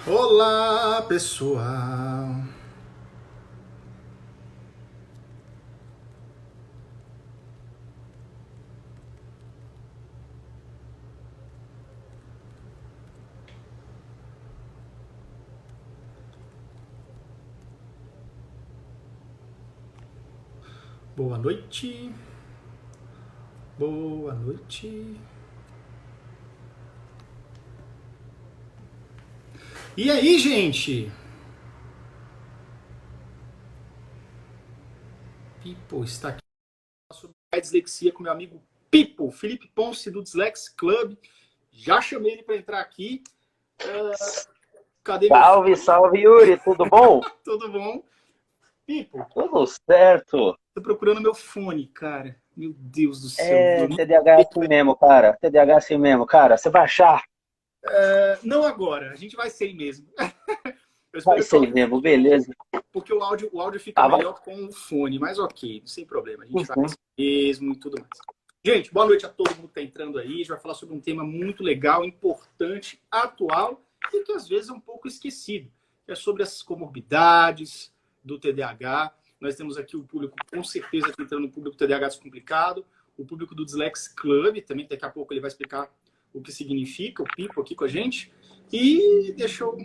Olá, pessoal. Boa noite. Boa noite. E aí, gente? Pipo está aqui sobre a dislexia com meu amigo Pipo, Felipe Ponce, do Dyslexia Club. Já chamei ele para entrar aqui. Cadê meu Salve, fone? salve, Yuri, tudo bom? Tudo bom? Pipo, Tudo certo. tô procurando meu fone, cara. Meu Deus do céu. É, TDAH é assim mesmo, cara. TDAH é assim mesmo, cara. Você vai achar? Não agora, a gente vai sem mesmo. Eu Vai espero que o ser áudio mesmo, fique beleza. porque o áudio fica Ah, vai. melhor com o fone, mas ok, sem problema, a gente faz Uhum. mesmo e tudo mais. Gente, boa noite a todo mundo que está entrando aí. A gente vai falar sobre um tema muito legal, importante, atual e que às vezes é um pouco esquecido. É sobre as comorbidades do TDAH. Nós temos aqui o público, com certeza, que entrando no público TDAH descomplicado, o público do Dyslexia Club, também daqui a pouco ele vai explicar o que significa, o Pipo aqui com a gente. E deixa eu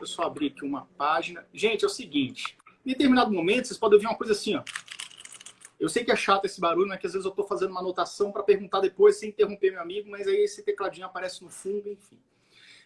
só abrir aqui uma página. Gente, é o seguinte. Em determinado momento, vocês podem ouvir uma coisa assim, ó. Eu sei que é chato esse barulho, mas que às vezes eu estou fazendo uma anotação para perguntar depois, sem interromper meu amigo, mas aí esse tecladinho aparece no fundo, enfim.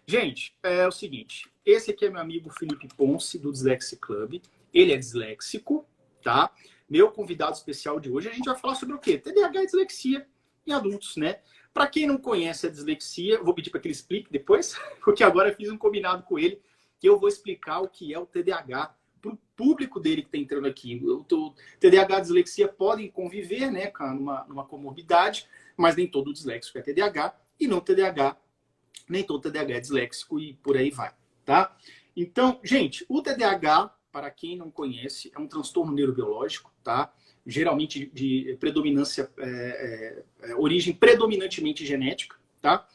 Gente, é o seguinte. Esse aqui é meu amigo Felipe Ponce, do Dyslexia Club. Ele é disléxico, tá? Meu convidado especial de hoje, a gente vai falar sobre o quê? TDAH e dislexia em adultos, né? Para quem não conhece a dislexia, eu vou pedir para que ele explique depois, porque agora eu fiz um combinado com ele que eu vou explicar o que é o TDAH para o público dele que está entrando aqui. O TDAH e dislexia podem conviver, né, numa comorbidade, mas nem todo disléxico é TDAH e não TDAH, nem todo TDAH é disléxico e por aí vai, tá? Então, gente, o TDAH, para quem não conhece, é um transtorno neurobiológico, tá? Geralmente de predominância, origem predominantemente genética, tá?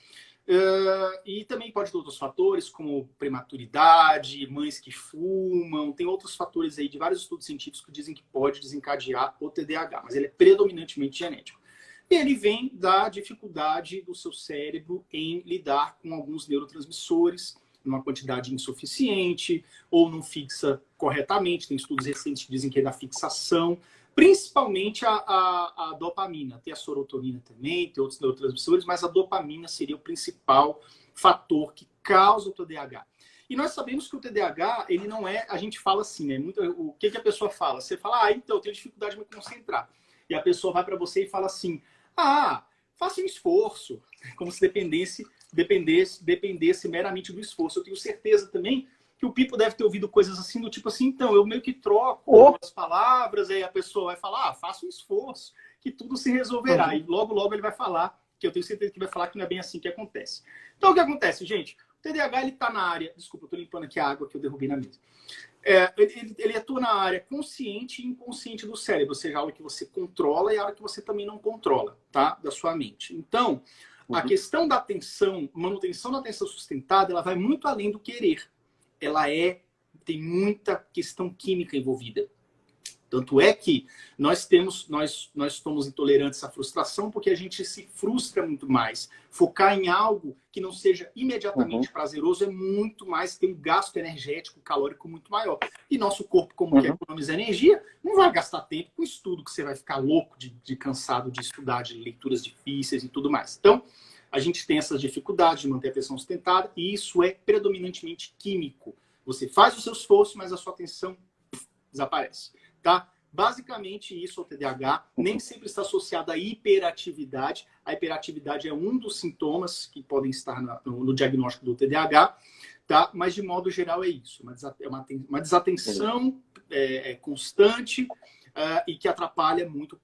E também pode ter outros fatores, como prematuridade, mães que fumam, tem outros fatores aí de vários estudos científicos que dizem que pode desencadear o TDAH, mas ele é predominantemente genético. E ele vem da dificuldade do seu cérebro em lidar com alguns neurotransmissores, numa quantidade insuficiente, ou não fixa corretamente. Tem estudos recentes que dizem que é da fixação, principalmente a dopamina. Tem a serotonina também, tem outros neurotransmissores, mas a dopamina seria o principal fator que causa o TDAH. E nós sabemos que o TDAH, ele não é, a gente fala assim, né? O que a pessoa fala? Você fala, então, eu tenho dificuldade de me concentrar. E a pessoa vai para você e fala assim, faça um esforço, como se dependesse meramente do esforço. Eu tenho certeza também que o Pipo deve ter ouvido coisas assim, do tipo assim, então, eu meio que troco Oh, algumas palavras, aí a pessoa vai falar, faça um esforço, que tudo se resolverá. uhum. E logo, logo ele vai falar, que eu tenho certeza que vai falar que não é bem assim que acontece. Então, o que acontece, gente? O TDAH, ele tá na área... Desculpa, eu tô limpando aqui a água que eu derrubei na mesa. Ele atua na área consciente e inconsciente do cérebro, ou seja, a hora que você controla e a hora que você também não controla, tá? Da sua mente. Então, a Uhum. questão da atenção, manutenção da atenção sustentada, ela vai muito além do querer. Ela tem muita questão química envolvida. Tanto é que nós somos intolerantes à frustração porque a gente se frustra muito mais. Focar em algo que não seja Uhum. imediatamente prazeroso é muito mais, tem um gasto energético, calórico muito maior. E nosso corpo, como quer Uhum. economizar energia, não vai gastar tempo com estudo, que você vai ficar louco de cansado de estudar, de leituras difíceis e tudo mais. Então, a gente tem essas dificuldades de manter a atenção sustentada e isso é predominantemente químico. Você faz o seu esforço, mas a sua atenção desaparece, tá? Basicamente, isso, o TDAH, nem sempre está associado à hiperatividade. A hiperatividade é um dos sintomas que podem estar no diagnóstico do TDAH, tá? Mas, de modo geral, é isso. Uma desatenção constante e que atrapalha muito,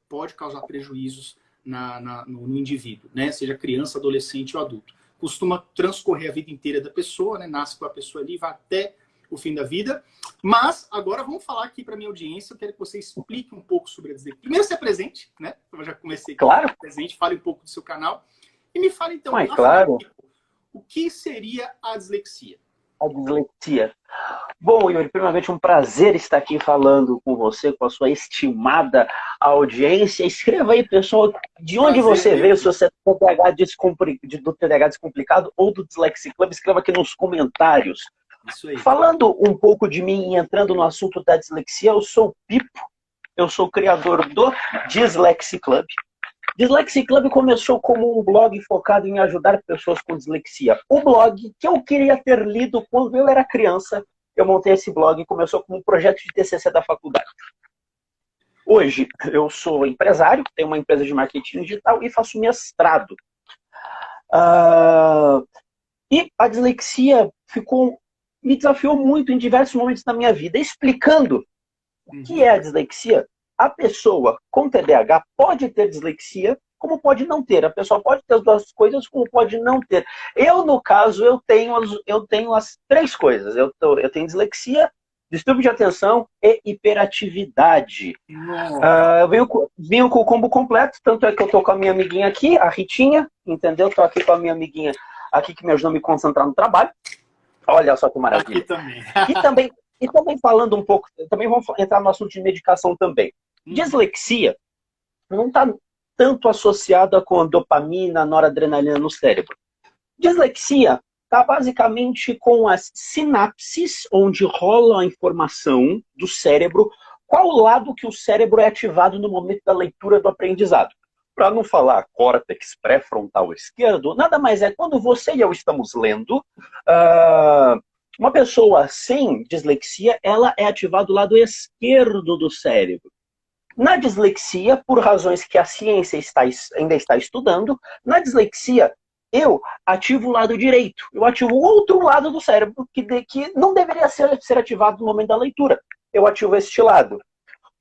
pode causar prejuízos no indivíduo, né? Seja criança, adolescente ou adulto. Costuma transcorrer a vida inteira da pessoa, né? Nasce com a pessoa ali, vai até o fim da vida. Mas agora vamos falar aqui para minha audiência. Eu quero que você explique um pouco sobre a dislexia. Primeiro, se apresente, né? Eu já comecei aqui, se Claro, apresente, fale um pouco do seu canal. E me fale então, mas afinal, claro. o que seria a dislexia? A dislexia. Bom, Yuri, primeiramente um prazer estar aqui falando com você, com a sua estimada audiência. Escreva aí, pessoal, de onde Prazer você veio, mesmo. se você é do TDAH descomplicado ou do Dyslexia Club, escreva aqui nos comentários. Isso aí. Falando um pouco de mim e entrando no assunto da dislexia, eu sou o Pipo, eu sou o criador do Dyslexia Club. Dyslexia Club começou como um blog focado em ajudar pessoas com dislexia. O blog que eu queria ter lido quando eu era criança, eu montei esse blog e começou como um projeto de TCC da faculdade. Hoje, eu sou empresário, tenho uma empresa de marketing digital e faço mestrado. E a dislexia me desafiou muito em diversos momentos da minha vida. Explicando o que é a dislexia, a pessoa com TDAH pode ter dislexia, como pode não ter. A pessoa pode ter as duas coisas, como pode não ter. Eu, no caso, eu tenho as três coisas. Eu tenho dislexia, distúrbio de atenção e hiperatividade. Eu venho com o combo completo, tanto é que eu tô com a minha amiguinha aqui, a Ritinha, entendeu? Tô aqui com a minha amiguinha aqui que me ajuda a me concentrar no trabalho. Olha só que maravilha. Aqui também. E também falando um pouco, também vamos entrar no assunto de medicação também. Dislexia não está tanto associada com a dopamina, noradrenalina no cérebro. Dislexia está basicamente com as sinapses, onde rola a informação do cérebro, qual lado que o cérebro é ativado no momento da leitura do aprendizado. Para não falar córtex pré-frontal esquerdo, nada mais é quando você e eu estamos lendo, uma pessoa sem dislexia, ela é ativada do lado esquerdo do cérebro. Na dislexia, por razões que a ciência ainda está estudando, na dislexia, eu ativo o lado direito. Eu ativo o outro lado do cérebro, que não deveria ser ativado no momento da leitura. Eu ativo este lado.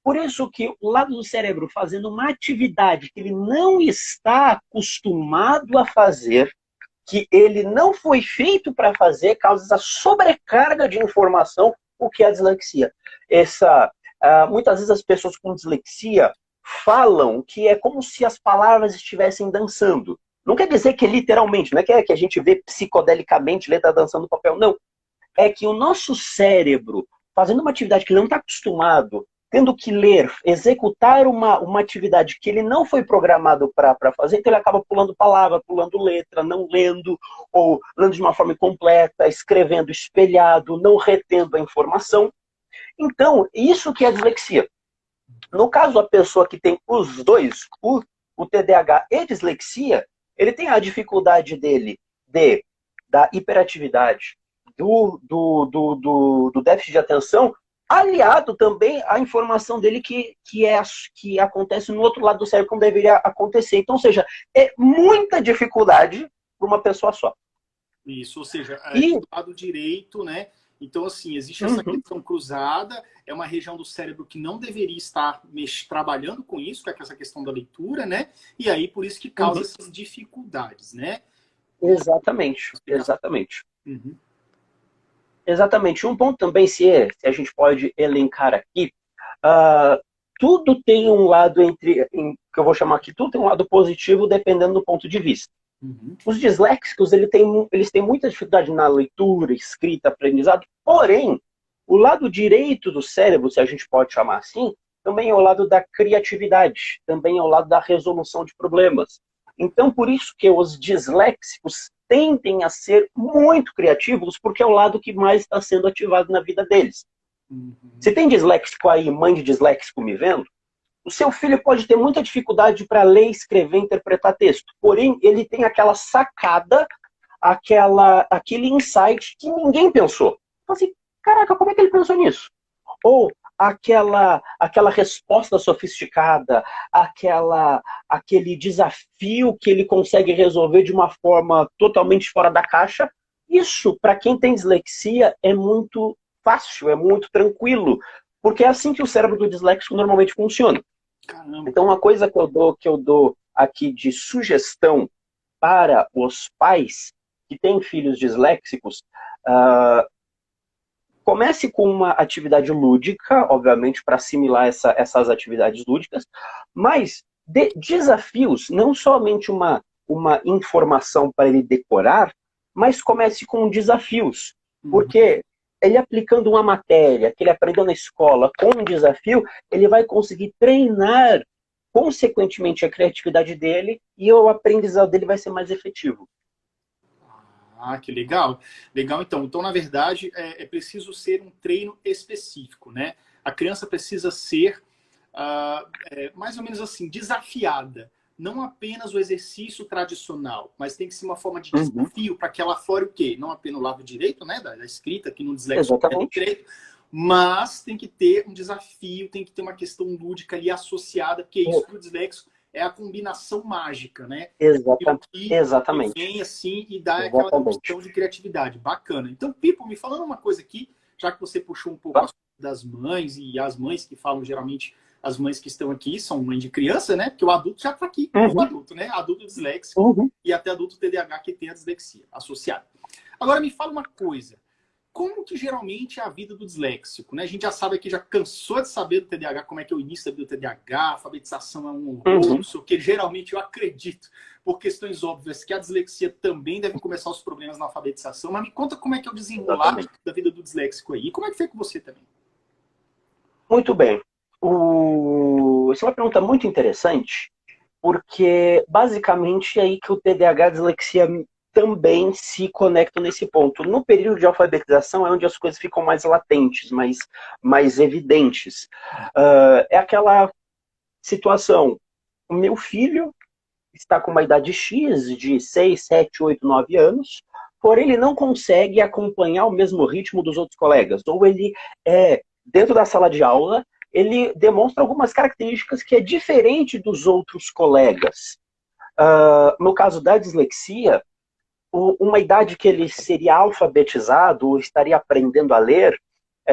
Por isso que o lado do cérebro fazendo uma atividade que ele não está acostumado a fazer, que ele não foi feito para fazer, causa essa sobrecarga de informação, o que é a dislexia. Muitas vezes as pessoas com dislexia falam que é como se as palavras estivessem dançando. Não quer dizer que literalmente, não é que a gente vê psicodelicamente letra dançando no papel, não. É que o nosso cérebro, fazendo uma atividade que ele não está acostumado, tendo que ler, executar uma atividade que ele não foi programado para fazer, então ele acaba pulando palavra, pulando letra, não lendo, ou lendo de uma forma incompleta, escrevendo espelhado, não retendo a informação. Então, isso que é dislexia. No caso da pessoa que tem os dois, o TDAH e dislexia, ele tem a dificuldade dele da hiperatividade, do déficit de atenção, aliado também à informação dele que acontece no outro lado do cérebro, como deveria acontecer. Então, ou seja, é muita dificuldade para uma pessoa só. Isso, ou seja, do lado direito, né? Então, assim, existe essa questão cruzada, é uma região do cérebro que não deveria estar trabalhando com isso, que é essa questão da leitura, né? E aí, por isso que causa essas dificuldades, né? Exatamente. Exatamente. Um ponto também, se a gente pode elencar aqui, tudo tem um lado que eu vou chamar aqui, tudo tem um lado positivo dependendo do ponto de vista. Os disléxicos, eles têm muita dificuldade na leitura, escrita, aprendizado, porém, o lado direito do cérebro, se a gente pode chamar assim, também é o lado da criatividade, também é o lado da resolução de problemas. Então, por isso que os disléxicos tendem a ser muito criativos, porque é o lado que mais está sendo ativado na vida deles. Se tem disléxico aí, mãe de disléxico me vendo, o seu filho pode ter muita dificuldade para ler, escrever, interpretar texto. Porém, ele tem aquela sacada, aquele insight que ninguém pensou. Então, assim, caraca, como é que ele pensou nisso? Ou aquela resposta sofisticada, aquele desafio que ele consegue resolver de uma forma totalmente fora da caixa. Isso, para quem tem dislexia, é muito fácil, é muito tranquilo. Porque é assim que o cérebro do disléxico normalmente funciona. Caramba. Então, uma coisa que eu dou aqui de sugestão para os pais que têm filhos disléxicos, comece com uma atividade lúdica, obviamente, para assimilar essas atividades lúdicas, mas de desafios, não somente uma informação para ele decorar, mas comece com desafios. Uhum. Porque ele aplicando uma matéria que ele aprendeu na escola com um desafio, ele vai conseguir treinar, consequentemente, a criatividade dele e o aprendizado dele vai ser mais efetivo. Ah, que legal. Legal, então. Então, na verdade, é preciso ser um treino específico, né? A criança precisa ser, mais ou menos assim, desafiada. Não apenas o exercício tradicional, mas tem que ser uma forma de desafio para que ela fore o quê? Não apenas o lado direito, né? Da escrita, que no disléxico é direito, mas tem que ter um desafio, tem que ter uma questão lúdica ali associada, porque isso para o disléxico é a combinação mágica, né? Exatamente. Que vem assim e dá aquela questão de criatividade. Bacana. Então, Pipo, me falando uma coisa aqui, já que você puxou um pouco das mães, e as mães que falam geralmente, as mães que estão aqui são mãe de criança, né? Porque o adulto já está aqui, o adulto, né? Adulto disléxico e até adulto TDAH que tem a dislexia associada. Agora, me fala uma coisa. Como que geralmente é a vida do disléxico, né? A gente já sabe aqui, já cansou de saber do TDAH, como é que é o início da vida do TDAH, a alfabetização é um horror, não sei o que. Geralmente eu acredito, por questões óbvias, que a dislexia também deve começar os problemas na alfabetização. Mas me conta como é que é o desenrolar da vida do disléxico aí. E como é que foi com você também? Muito bem. Essa é uma pergunta muito interessante, porque basicamente é aí que o TDAH e a dislexia também se conectam nesse ponto. No período de alfabetização é onde as coisas ficam mais latentes, mais evidentes. É aquela situação, o meu filho está com uma idade X, de 6, 7, 8, 9 anos, porém ele não consegue acompanhar o mesmo ritmo dos outros colegas, ou ele dentro da sala de aula, ele demonstra algumas características que é diferente dos outros colegas. No caso da dislexia, uma idade que ele seria alfabetizado ou estaria aprendendo a ler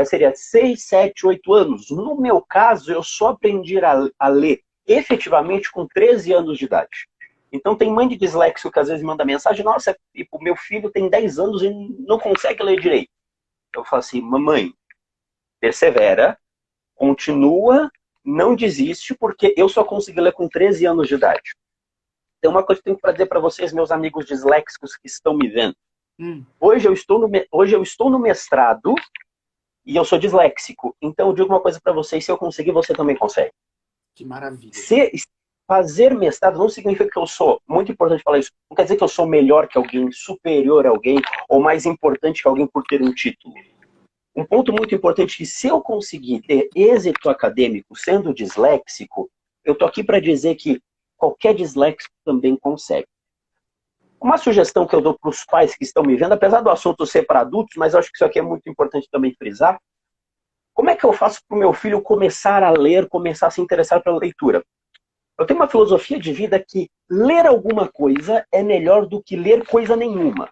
seria 6, 7, 8 anos. No meu caso, eu só aprendi a ler efetivamente com 13 anos de idade. Então tem mãe de disléxico que às vezes manda mensagem, nossa, o meu filho tem 10 anos e não consegue ler direito. Eu falo assim, mamãe, persevera, continua, não desiste, porque eu só consegui ler com 13 anos de idade. Tem uma coisa que eu tenho que dizer para vocês, meus amigos disléxicos que estão me vendo. Hoje eu estou no mestrado e eu sou disléxico. Então eu digo uma coisa para vocês, se eu conseguir, você também consegue. Que maravilha. Fazer mestrado não significa que eu sou, muito importante falar isso, não quer dizer que eu sou melhor que alguém, superior a alguém, ou mais importante que alguém por ter um título. Um ponto muito importante é que se eu conseguir ter êxito acadêmico sendo disléxico, eu tô aqui para dizer que qualquer disléxico também consegue. Uma sugestão que eu dou para os pais que estão me vendo, apesar do assunto ser para adultos, mas eu acho que isso aqui é muito importante também frisar, como é que eu faço para o meu filho começar a ler, começar a se interessar pela leitura? Eu tenho uma filosofia de vida que ler alguma coisa é melhor do que ler coisa nenhuma.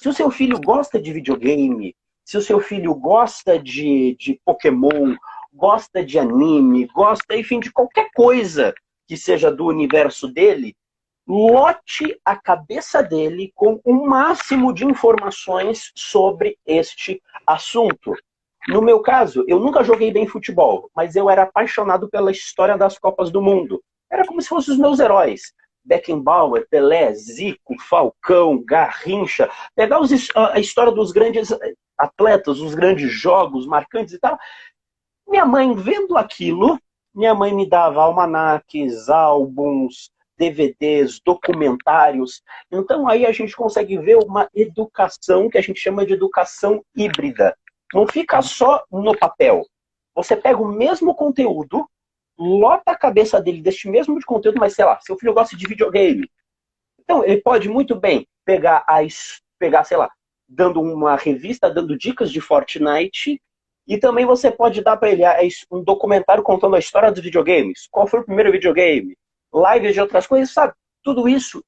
Se o seu filho gosta de videogame, se o seu filho gosta de Pokémon, gosta de anime, gosta, enfim, de qualquer coisa que seja do universo dele, lote a cabeça dele com o máximo de informações sobre este assunto. No meu caso, eu nunca joguei bem futebol, mas eu era apaixonado pela história das Copas do Mundo. Era como se fossem os meus heróis. Beckenbauer, Pelé, Zico, Falcão, Garrincha. Pegar a história dos grandes atletas, os grandes jogos marcantes e tal. Minha mãe, vendo aquilo, minha mãe me dava almanaques, álbuns, DVDs, documentários. Então aí a gente consegue ver uma educação que a gente chama de educação híbrida. Não fica só no papel. Você pega o mesmo conteúdo, lota a cabeça dele deste mesmo conteúdo, mas sei lá, seu filho gosta de videogame. Então ele pode muito bem pegar, sei lá, dando uma revista, dando dicas de Fortnite, e também você pode dar para ele um documentário contando a história dos videogames. Qual foi o primeiro videogame? Lives de outras coisas, sabe? Tudo isso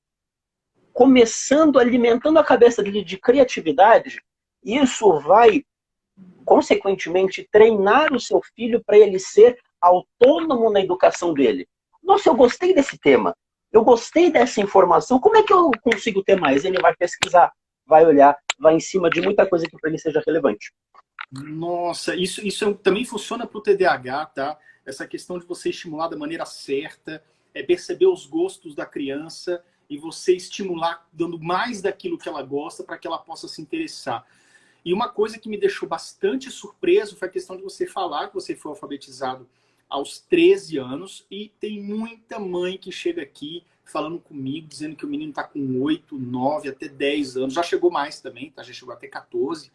começando, alimentando a cabeça dele de criatividade, isso vai, consequentemente, treinar o seu filho para ele ser autônomo na educação dele. Nossa, eu gostei desse tema. Eu gostei dessa informação. Como é que eu consigo ter mais? Ele vai pesquisar, vai olhar, vai em cima de muita coisa que para ele seja relevante. Nossa, isso também funciona para o TDAH, tá? Essa questão de você estimular da maneira certa, perceber os gostos da criança e você estimular dando mais daquilo que ela gosta para que ela possa se interessar. E uma coisa que me deixou bastante surpreso foi a questão de você falar que você foi alfabetizado aos 13 anos, e tem muita mãe que chega aqui falando comigo, dizendo que o menino está com 8, 9, até 10 anos, já chegou mais também, tá? Já chegou até 14,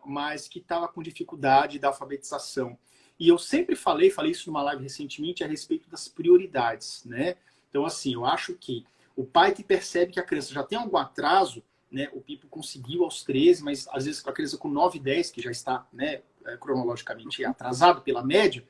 mas que estava com dificuldade da alfabetização. E eu sempre falei isso numa live recentemente, a respeito das prioridades, né? Então, assim, eu acho que o pai que percebe que a criança já tem algum atraso, né? O Pipo conseguiu aos 13, mas às vezes com a criança com 9, 10, que já está, né, cronologicamente atrasado pela média,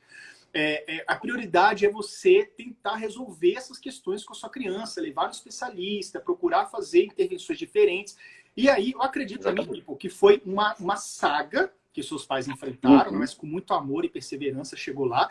a prioridade é você tentar resolver essas questões com a sua criança, levar um especialista, procurar fazer intervenções diferentes. E aí, eu acredito também, Pipo, que foi uma saga que seus pais enfrentaram, mas com muito amor e perseverança chegou lá.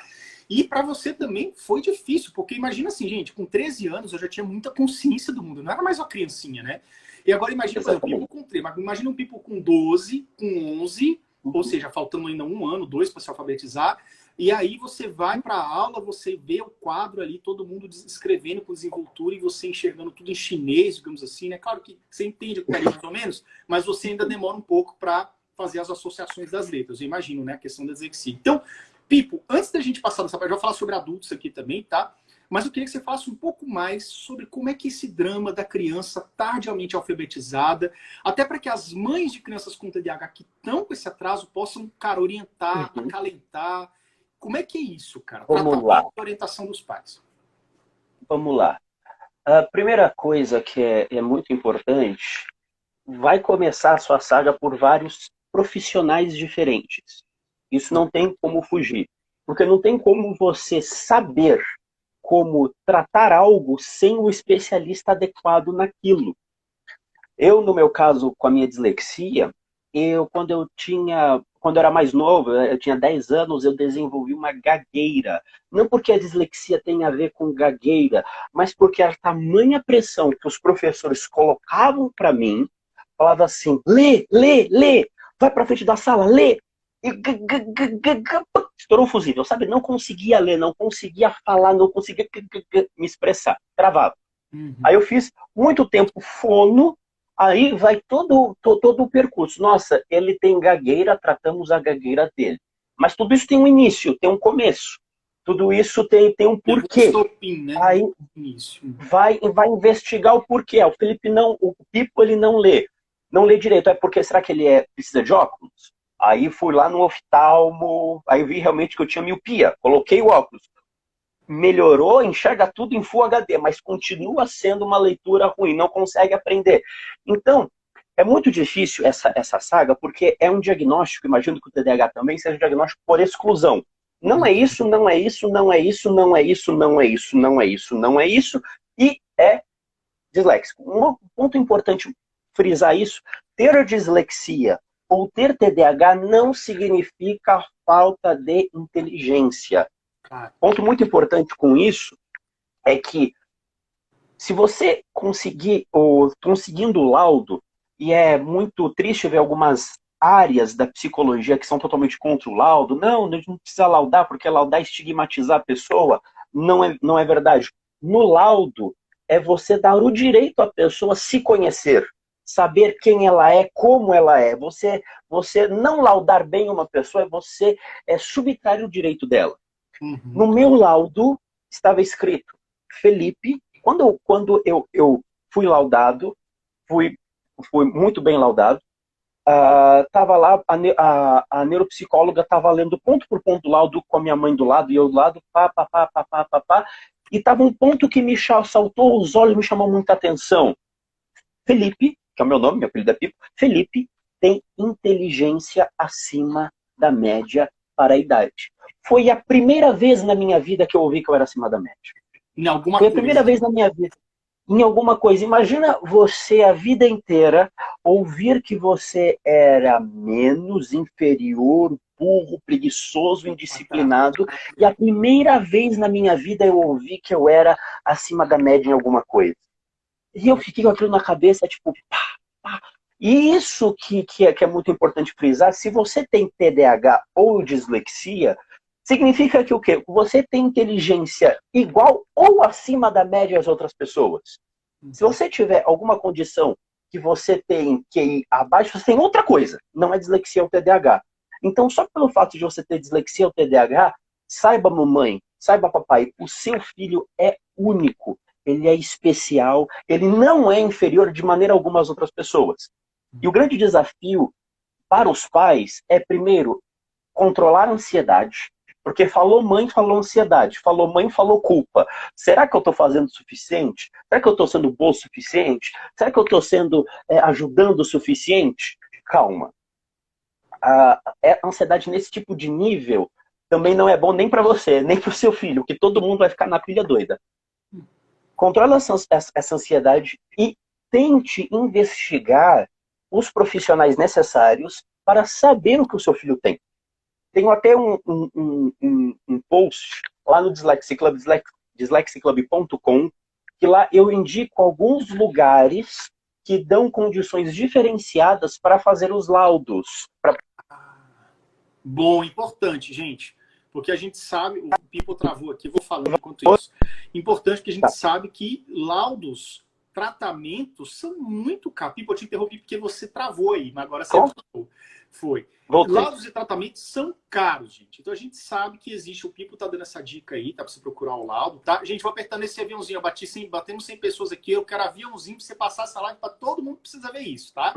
E para você também foi difícil, porque imagina assim, gente, com 13 anos eu já tinha muita consciência do mundo, eu não era mais uma criancinha, né? E agora imagina, por exemplo, Pipo com 13, mas imagina um Pipo com 12, com 11, ou seja, faltando ainda 1 ano, 2 para se alfabetizar. E aí você vai para a aula, você vê o quadro ali, todo mundo escrevendo com desenvoltura e você enxergando tudo em chinês, digamos assim, né? Claro que você entende o que tá ali mais ou menos, mas você ainda demora um pouco para fazer as associações das letras, eu imagino, né? A questão da dislexia. Então, Pipo, antes da gente passar dessa parte, eu vou falar sobre adultos aqui também, tá? Mas eu queria que você falasse um pouco mais sobre como é que esse drama da criança tardiamente alfabetizada, até para que as mães de crianças com TDAH que estão com esse atraso possam, cara, orientar, acalentar. Como é que é isso, cara? Vamos lá. A orientação dos pais. Vamos lá. A primeira coisa que é muito importante, vai começar a sua saga por vários profissionais diferentes. Isso não tem como fugir. Porque não tem como você saber como tratar algo sem o especialista adequado naquilo. Eu, no meu caso, com a minha dislexia, quando eu era mais novo, eu tinha 10 anos, eu desenvolvi uma gagueira. Não porque a dislexia tem a ver com gagueira, mas porque a tamanha pressão que os professores colocavam para mim, falava assim, lê, lê, lê, vai para frente da sala, lê. E estourou o fusível, sabe? Não conseguia ler, não conseguia falar, não conseguia me expressar, travava. Aí eu fiz muito tempo fono. Aí vai todo o percurso. Nossa, ele tem gagueira, tratamos a gagueira dele. Mas tudo isso tem um início, tem um começo. Tudo isso tem um porquê. Estopim, né? Aí vai investigar o porquê. O Pipo ele não lê direito. É porque será que ele precisa de óculos? Aí fui lá no oftalmo, aí vi realmente que eu tinha miopia. Coloquei o óculos. Melhorou, enxerga tudo em Full HD, mas continua sendo uma leitura ruim, não consegue aprender. Então, é muito difícil essa saga, porque é um diagnóstico, imagino que o TDAH também seja um diagnóstico por exclusão. Não é isso, não é isso, não é isso, não é isso, não é isso, não é isso, não é isso, e é disléxico. Um ponto importante frisar isso, ter dislexia ou ter TDAH não significa falta de inteligência. Ponto muito importante com isso é que se você conseguindo o laudo, e é muito triste ver algumas áreas da psicologia que são totalmente contra o laudo, não precisa laudar, porque laudar é estigmatizar a pessoa, não é verdade. No laudo, é você dar o direito à pessoa se conhecer, saber quem ela é, como ela é. Você não laudar bem uma pessoa, você subtrair o direito dela. No meu laudo estava escrito Felipe. Quando eu fui laudado, fui muito bem laudado, estava lá, a neuropsicóloga estava lendo ponto por ponto o laudo com a minha mãe do lado e eu do lado, e estava um ponto que me saltou os olhos, me chamou muita atenção. Felipe, que é o meu nome, meu apelido é Pipo, Felipe tem inteligência acima da média para a idade. Foi a primeira vez na minha vida que eu ouvi que eu era acima da média. Foi a primeira vez na minha vida. Em alguma coisa. Imagina você a vida inteira ouvir que você era menos, inferior, burro, preguiçoso, indisciplinado. E a primeira vez na minha vida eu ouvi que eu era acima da média em alguma coisa. E eu fiquei com aquilo na cabeça, tipo, pá, pá. E isso que é muito importante frisar, se você tem TDAH ou dislexia, significa que o quê? Você tem inteligência igual ou acima da média das outras pessoas. Se você tiver alguma condição que você tem QI abaixo, você tem outra coisa. Não é dislexia ou TDAH. Então, só pelo fato de você ter dislexia ou TDAH, saiba, mamãe, saiba, papai, o seu filho é único. Ele é especial. Ele não é inferior de maneira alguma às outras pessoas. E o grande desafio para os pais é, primeiro, controlar a ansiedade. Porque falou mãe, falou ansiedade. Falou mãe, falou culpa. Será que eu estou fazendo o suficiente? Será que eu estou sendo bom o suficiente? Será que eu estou sendo ajudando o suficiente? Calma. A ansiedade nesse tipo de nível também não é bom nem para você, nem para o seu filho, que todo mundo vai ficar na pilha doida. Controle essa ansiedade e tente investigar os profissionais necessários para saber o que o seu filho tem. Tenho até um post lá no Dyslexia Club, dyslexiaclub.com, que lá eu indico alguns lugares que dão condições diferenciadas para fazer os laudos. Bom, importante, gente. Porque a gente sabe, o Pipo travou aqui, eu vou falando enquanto isso. Importante porque a gente sabe que laudos, tratamentos são muito caros. Pipo, eu te interrompi porque você travou aí, mas agora você voltou. Foi. Voltei. Laudos e tratamentos são caros, gente. Então a gente sabe que existe, o Pipo tá dando essa dica aí, tá? Pra você procurar o laudo, tá? Gente, vou apertando esse aviãozinho, batemos 100 pessoas aqui, eu quero aviãozinho pra você passar essa live pra todo mundo que precisa ver isso, tá?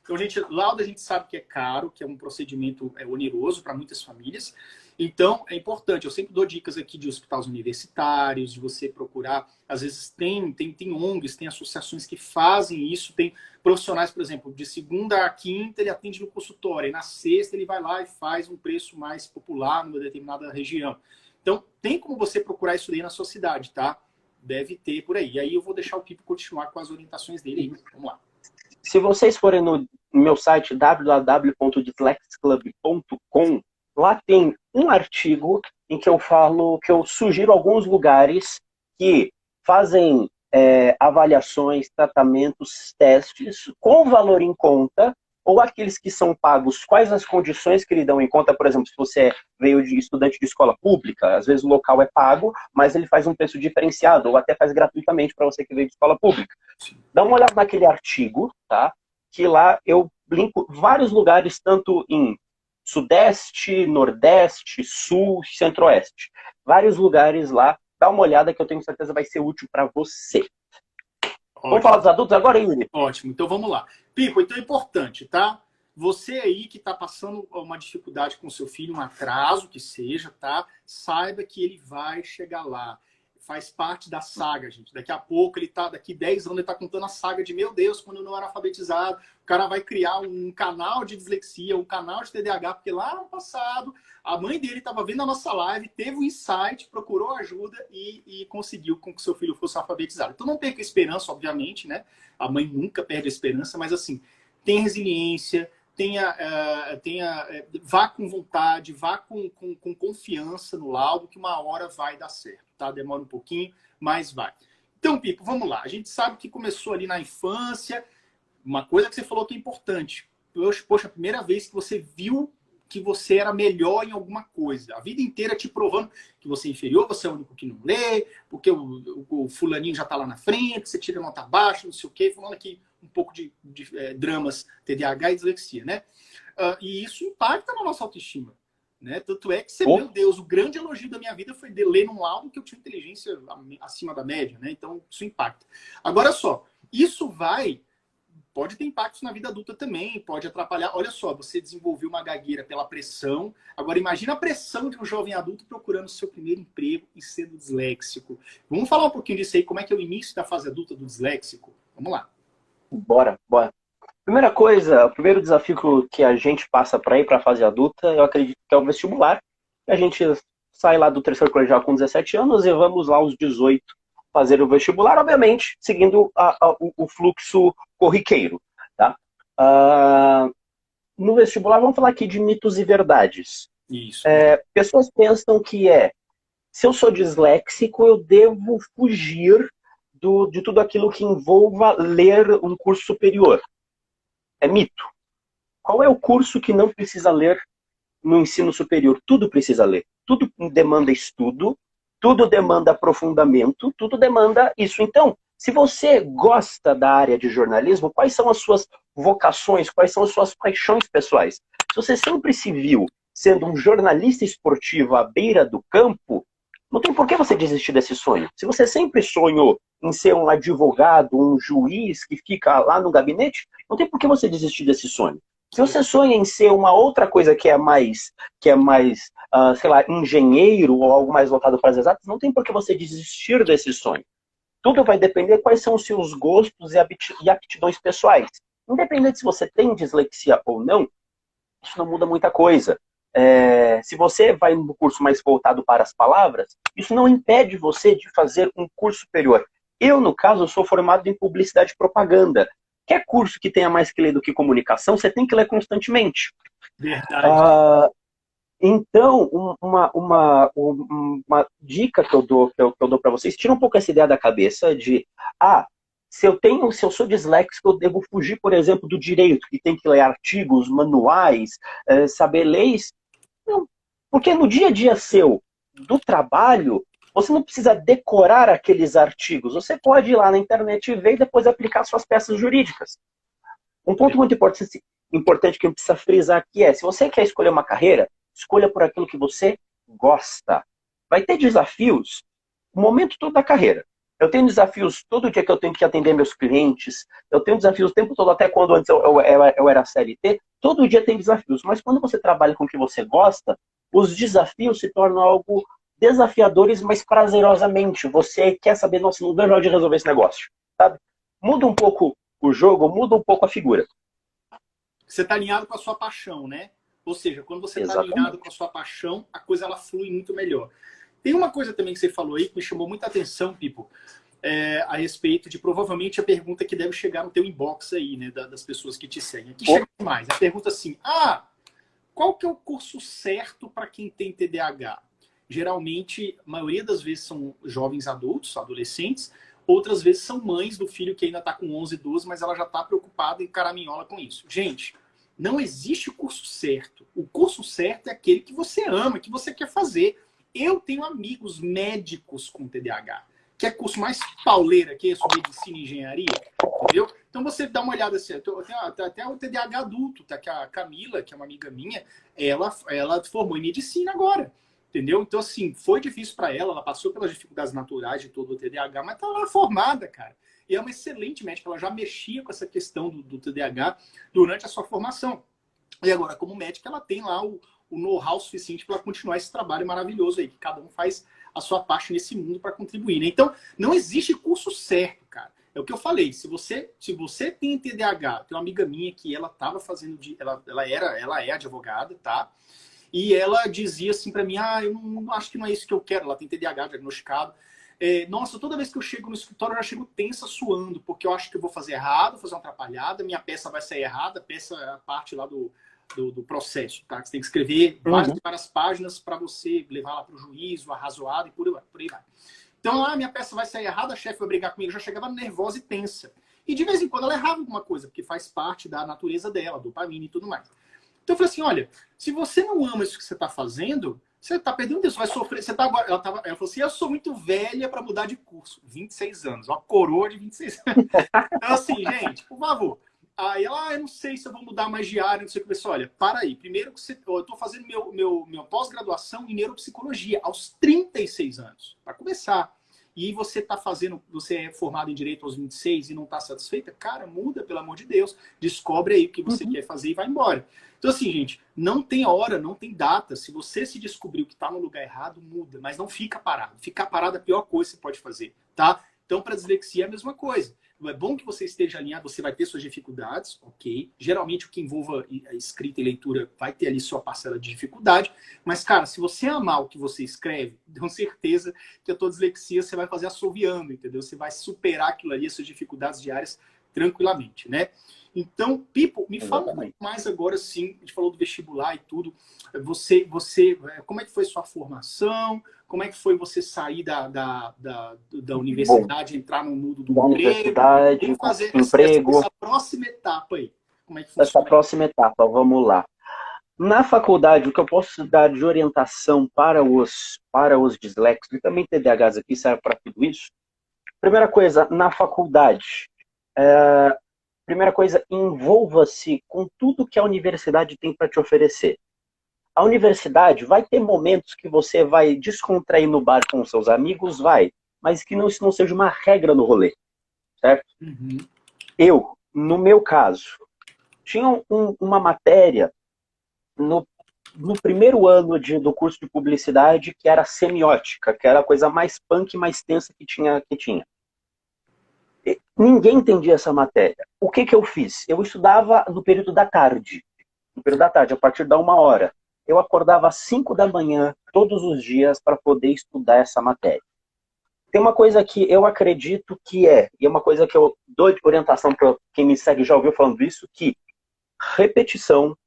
Então, gente, laudo a gente sabe que é caro, que é um procedimento oneroso para muitas famílias. Então, é importante, eu sempre dou dicas aqui de hospitais universitários, de você procurar, às vezes tem ONGs, tem associações que fazem isso, tem profissionais, por exemplo, de segunda a quinta ele atende no consultório, e na sexta ele vai lá e faz um preço mais popular numa determinada região. Então, tem como você procurar isso daí na sua cidade, tá? Deve ter por aí. E aí eu vou deixar o Pipo continuar com as orientações dele aí. Vamos lá. Se vocês forem no meu site www.dyslexiaclub.com, lá tem um artigo em que eu falo, que eu sugiro alguns lugares que fazem avaliações, tratamentos, testes com valor em conta, ou aqueles que são pagos, quais as condições que lhe dão em conta. Por exemplo, se você veio de estudante de escola pública, às vezes o local é pago, mas ele faz um preço diferenciado, ou até faz gratuitamente para você que veio de escola pública. Dá uma olhada naquele artigo, tá? Que lá eu linko vários lugares, tanto em Sudeste, Nordeste, Sul, Centro-Oeste. Vários lugares lá. Dá uma olhada que eu tenho certeza vai ser útil para você. Ótimo. Vamos falar dos adultos agora, Yuri? Ótimo, então vamos lá. Pipo, então é importante, tá? Você aí que está passando uma dificuldade com seu filho, um atraso que seja, tá? Saiba que ele vai chegar lá. Faz parte da saga, gente. Daqui a pouco, daqui 10 anos, ele tá contando a saga de, meu Deus, quando eu não era alfabetizado, o cara vai criar um canal de dislexia, um canal de TDAH, porque lá no passado, a mãe dele estava vendo a nossa live, teve um insight, procurou ajuda e conseguiu com que seu filho fosse alfabetizado. Então não perca a esperança, obviamente, né? A mãe nunca perde a esperança, mas assim, tenha resiliência, vá com vontade, vá com confiança no laudo, que uma hora vai dar certo, tá? Demora um pouquinho, mas vai. Então, Pipo, vamos lá. A gente sabe que começou ali na infância. Uma coisa que você falou que é importante. Poxa, a primeira vez que você viu que você era melhor em alguma coisa. A vida inteira te provando que você é inferior, você é o único que não lê, porque o fulaninho já está lá na frente, você tira nota baixa, não sei o quê, falando aqui um pouco de dramas TDAH e dislexia, né? E isso impacta na nossa autoestima, né? Tanto é que você, meu Deus, o grande elogio da minha vida foi de ler num laudo que eu tinha inteligência acima da média, né? Então, isso impacta. Agora só, isso pode ter impactos na vida adulta também, pode atrapalhar. Olha só, você desenvolveu uma gagueira pela pressão. Agora, imagina a pressão de um jovem adulto procurando seu primeiro emprego e sendo disléxico. Vamos falar um pouquinho disso aí, como é que é o início da fase adulta do disléxico? Vamos lá. Bora. Primeira coisa, o primeiro desafio que a gente passa para ir para a fase adulta, eu acredito que é o vestibular. A gente sai lá do terceiro colegial com 17 anos e vamos lá aos 18 fazer o vestibular, obviamente, seguindo o fluxo corriqueiro. Tá? No vestibular, vamos falar aqui de mitos e verdades. Isso. Pessoas pensam que se eu sou disléxico, eu devo fugir de tudo aquilo que envolva ler um curso superior. É mito. Qual é o curso que não precisa ler no ensino superior? Tudo precisa ler. Tudo demanda estudo, tudo demanda aprofundamento, tudo demanda isso. Então, Se você gosta da área de jornalismo, quais são as suas vocações, quais são as suas paixões pessoais? Se você sempre se viu sendo um jornalista esportivo à beira do campo, não tem por que você desistir desse sonho. Se você sempre sonhou em ser um advogado, um juiz que fica lá no gabinete, não tem por que você desistir desse sonho. Se você sonha em ser uma outra coisa que é mais, sei lá, engenheiro ou algo mais voltado para as exatas, não tem por que você desistir desse sonho. Tudo vai depender de quais são os seus gostos e aptidões pessoais. Independente se você tem dislexia ou não, isso não muda muita coisa. Se você vai no curso mais voltado para as palavras, isso não impede você de fazer um curso superior. Eu, no caso, sou formado em publicidade e propaganda. Qualquer curso que tenha mais que ler do que comunicação, você tem que ler constantemente. Verdade. Então, uma dica que eu dou para vocês, tira um pouco essa ideia da cabeça de, se eu sou disléxico, eu devo fugir, por exemplo, do direito, que tem que ler artigos, manuais, saber leis. Não, porque no dia a dia seu, do trabalho, você não precisa decorar aqueles artigos. Você pode ir lá na internet e ver e depois aplicar suas peças jurídicas. Um ponto muito importante que a gente precisa frisar aqui é, se você quer escolher uma carreira, escolha por aquilo que você gosta. Vai ter desafios o momento todo da carreira. Eu tenho desafios todo dia que eu tenho que atender meus clientes. Eu tenho desafios o tempo todo, até quando antes eu era CLT. Todo dia tem desafios. Mas quando você trabalha com o que você gosta, os desafios se tornam algo desafiadores, mas prazerosamente. Você quer saber, nossa, não vejo a hora de resolver esse negócio. Sabe? Muda um pouco o jogo, muda um pouco a figura. Você está alinhado com a sua paixão, né? Ou seja, quando você está alinhado com a sua paixão, a coisa ela flui muito melhor. Tem uma coisa também que você falou aí que me chamou muita atenção, Pipo, a respeito de provavelmente a pergunta que deve chegar no teu inbox aí, né, das pessoas que te seguem. Aqui chega mais. A pergunta assim, qual que é o curso certo para quem tem TDAH? Geralmente, a maioria das vezes são jovens adultos, adolescentes, outras vezes são mães do filho que ainda está com 11, 12, mas ela já está preocupada em caraminhola com isso. Gente, não existe o curso certo. O curso certo é aquele que você ama, que você quer fazer. Eu tenho amigos médicos com TDAH, que é curso mais pauleira, que é sobre medicina e engenharia, entendeu? Então você dá uma olhada assim, até o TDAH adulto, tá? Que a Camila, que é uma amiga minha, ela formou em medicina agora, entendeu? Então assim, foi difícil para ela passou pelas dificuldades naturais de todo o TDAH, mas tá lá formada, cara. E é uma excelente médica, ela já mexia com essa questão do TDAH durante a sua formação. E agora, como médica, ela tem lá o know-how suficiente para continuar esse trabalho maravilhoso aí, que cada um faz a sua parte nesse mundo para contribuir, né? Então, não existe curso certo, cara. É o que eu falei, se você tem TDAH, tem uma amiga minha que ela estava fazendo, ela é advogada, tá? E ela dizia assim para mim, eu não acho que não é isso que eu quero, ela tem TDAH diagnosticado. Nossa, toda vez que eu chego no escritório, eu já chego tensa, suando, porque eu acho que eu vou fazer errado, fazer uma atrapalhada, minha peça vai sair errada, a peça é a parte lá do processo, tá? Você tem que escrever várias páginas para você levar lá para o juiz, o arrazoado e por aí vai. Então, minha peça vai sair errada, a chefe vai brigar comigo, eu já chegava nervosa e tensa. E de vez em quando ela errava alguma coisa, porque faz parte da natureza dela, dopamina e tudo mais. Então eu falei assim, olha, se você não ama isso que você está fazendo, você está perdendo tempo, você vai sofrer. Você tá agora, ela falou assim, eu sou muito velha para mudar de curso. 26 anos, uma coroa de 26 anos. Então assim, gente, por favor. Aí ela, eu não sei se eu vou mudar mais de área, não sei o que. Eu falei, olha, para aí. Primeiro que eu estou fazendo meu pós-graduação em neuropsicologia aos 36 anos, para começar. E você você é formado em direito aos 26 e não está satisfeita? Cara, muda, pelo amor de Deus. Descobre aí o que você quer fazer e vai embora. Então, assim, gente, não tem hora, não tem data. Se você se descobriu que está no lugar errado, muda. Mas não fica parado. Ficar parado é a pior coisa que você pode fazer, tá? Então, para dislexia é a mesma coisa. É bom que você esteja alinhado, você vai ter suas dificuldades, ok? Geralmente, o que envolva a escrita e leitura vai ter ali sua parcela de dificuldade. Mas, cara, se você amar o que você escreve, tenho certeza que a tua dislexia você vai fazer assoviando, entendeu? Você vai superar aquilo ali, as suas dificuldades diárias, tranquilamente, né? Então, Pipo, me fala um pouco mais agora, sim. A gente falou do vestibular e tudo. Como é que foi sua formação? Como é que foi você sair da universidade, entrar no mundo do universidade, emprego? Fazer emprego. Essa próxima etapa aí. Como é que funciona? Essa próxima etapa, vamos lá. Na faculdade, o que eu posso dar de orientação para os disléxicos, e também TDAHs aqui serve para tudo isso, Primeira coisa, na faculdade. Primeira coisa, envolva-se com tudo que a universidade tem para te oferecer. A universidade vai ter momentos que você vai descontrair no bar com seus amigos, vai, mas que isso não seja uma regra no rolê, certo? Uhum. Eu, no meu caso, tinha uma matéria no primeiro ano do curso de publicidade que era semiótica, que era a coisa mais punk, mais tensa que tinha. Ninguém entendia essa matéria. O que eu fiz? Eu estudava no período da tarde. No período da tarde, a partir da 1h. Eu acordava às 5 da manhã, todos os dias, para poder estudar essa matéria. Tem uma coisa que eu acredito que e é uma coisa que eu dou de orientação para quem me segue já ouviu falando isso, que repetição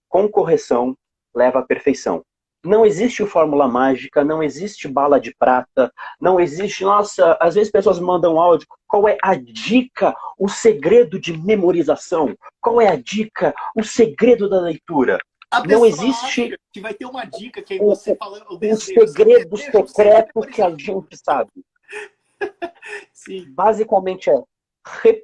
com correção leva à perfeição. Não existe fórmula mágica, não existe bala de prata, não existe... Nossa, às vezes pessoas mandam áudio, qual é a dica, o segredo de memorização? Qual é a dica, o segredo da leitura? Não existe... que vai ter uma dica que aí você falando... O segredo secreto que a gente sabe. Sim. Basicamente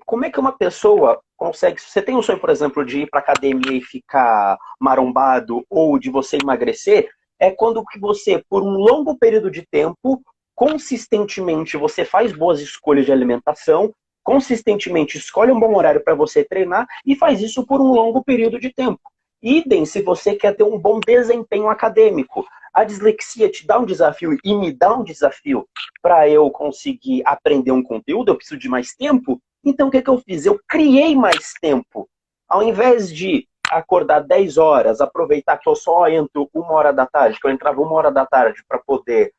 como é que uma pessoa consegue... Você tem um sonho, por exemplo, de ir para academia e ficar marombado, ou de você emagrecer, é quando que você, por um longo período de tempo, consistentemente você faz boas escolhas de alimentação, consistentemente escolhe um bom horário para você treinar e faz isso por um longo período de tempo. Idem se você quer ter um bom desempenho acadêmico. A dislexia te dá um desafio e me dá um desafio para eu conseguir aprender um conteúdo, eu preciso de mais tempo. Então o que eu fiz? Eu criei mais tempo. Ao invés de acordar 10 horas, aproveitar que eu só entro 1h da tarde, que eu entrava 1h da tarde para poder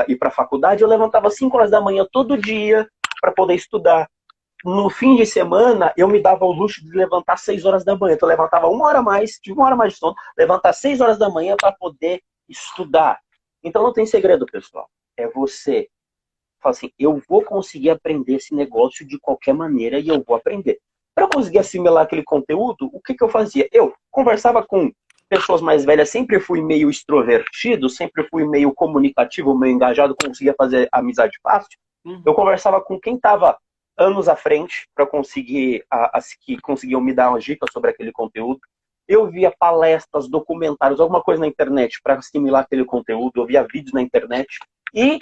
ir para a faculdade, eu levantava 5 horas da manhã todo dia para poder estudar. No fim de semana, eu me dava o luxo de levantar 6 horas da manhã. Então eu levantava 1h a mais, tive 1h a mais de sono, levantar 6 horas da manhã para poder estudar. Então não tem segredo, pessoal. É você falar assim, eu vou conseguir aprender esse negócio de qualquer maneira e eu vou aprender. Para conseguir assimilar aquele conteúdo, o que eu fazia? Eu conversava com pessoas mais velhas, sempre fui meio extrovertido, sempre fui meio comunicativo, meio engajado, conseguia fazer amizade fácil. Eu conversava com quem estava anos à frente para conseguir que conseguiam me dar uma dica sobre aquele conteúdo. Eu via palestras, documentários, alguma coisa na internet para assimilar aquele conteúdo, eu via vídeos na internet e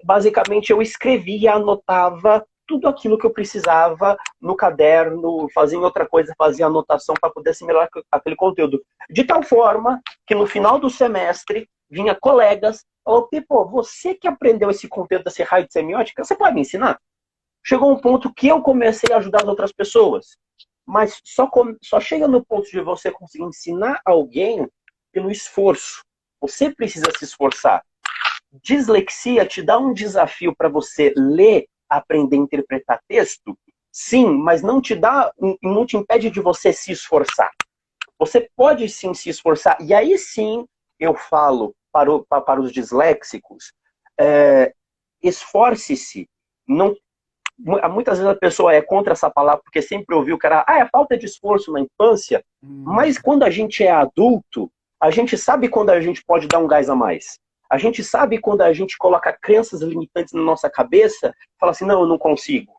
basicamente eu escrevia, anotava tudo aquilo que eu precisava no caderno, fazia outra coisa, fazia anotação para poder assimilar aquele conteúdo. De tal forma que no final do semestre vinha colegas, falou, Pipo, você que aprendeu esse conteúdo desse raio de semiótica, você pode me ensinar? Chegou um ponto que eu comecei a ajudar as outras pessoas. Mas só chega no ponto de você conseguir ensinar alguém pelo esforço. Você precisa se esforçar. Dislexia te dá um desafio para você ler, aprender a interpretar texto? Sim, mas não te impede de você se esforçar. Você pode sim se esforçar. E aí sim eu falo para os disléxicos, esforce-se. Muitas vezes a pessoa é contra essa palavra porque sempre ouviu que era é falta de esforço na infância, mas quando a gente é adulto, a gente sabe quando a gente pode dar um gás a mais. A gente sabe quando a gente coloca crenças limitantes na nossa cabeça, fala assim, não, eu não consigo.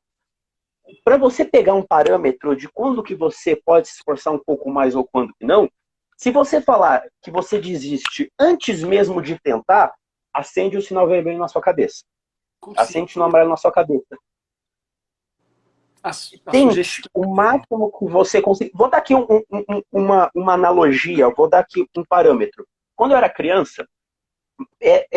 Para você pegar um parâmetro de quando que você pode se esforçar um pouco mais ou quando que não, se você falar que você desiste antes mesmo de tentar, acende o sinal vermelho na sua cabeça. Acende o sinal amarelo na sua cabeça. Tente o máximo que você conseguir. Vou dar aqui uma analogia, vou dar aqui um parâmetro. Quando eu era criança,